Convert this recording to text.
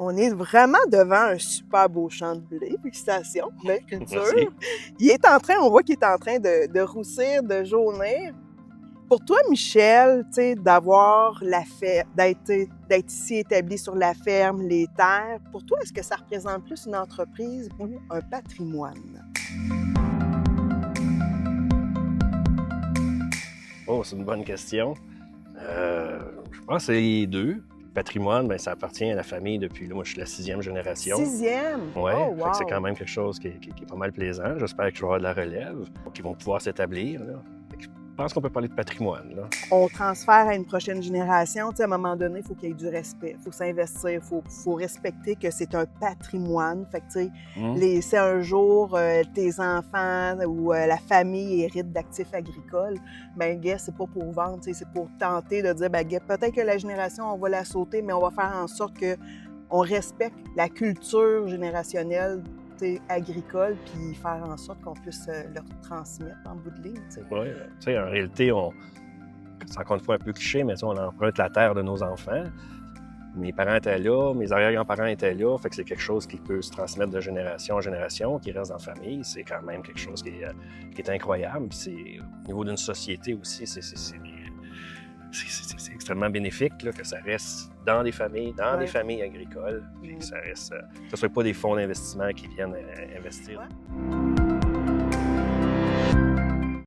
On est vraiment devant un super beau champ de blé. Félicitations, belle culture. Merci. On voit qu'il est en train de roussir, de jaunir. Pour toi, Michel, tu sais, d'être ici établi sur la ferme, les terres, pour toi, est-ce que ça représente plus une entreprise ou un patrimoine? Oh, c'est une bonne question. Je pense que c'est les deux. Le patrimoine, bien, ça appartient à la famille depuis, là, moi, je suis la 6e génération. 6e? Oui, Oh, wow! c'est quand même quelque chose qui est pas mal plaisant. J'espère que je vais avoir de la relève, qui vont pouvoir s'établir. Là. Fait que je pense qu'on peut parler de patrimoine. Là. On transfère à une prochaine génération. Tu sais, à un moment donné, il faut qu'il y ait du respect. Il faut s'investir. Il faut respecter que c'est un patrimoine. Fait que, tu sais, si un jour tes enfants ou la famille hérite d'actifs agricoles, ben gars, c'est pas pour vendre. Tu sais, c'est pour tenter de dire, ben gars, peut-être que la génération, on va la sauter, mais on va faire en sorte qu'on respecte la culture générationnelle agricole, puis faire en sorte qu'on puisse leur transmettre en bout de ligne. Oui, tu sais, en réalité, c'est encore une fois un peu cliché, mais on emprunte la terre de nos enfants. Mes parents étaient là, mes arrière-grands-parents étaient là, fait que c'est quelque chose qui peut se transmettre de génération en génération, qui reste en famille. C'est quand même quelque chose qui est incroyable. Puis au niveau d'une société aussi, c'est extrêmement bénéfique là, que ça reste dans des familles, des familles agricoles, puis que ça reste, que ce ne soit pas des fonds d'investissement qui viennent investir. Ouais.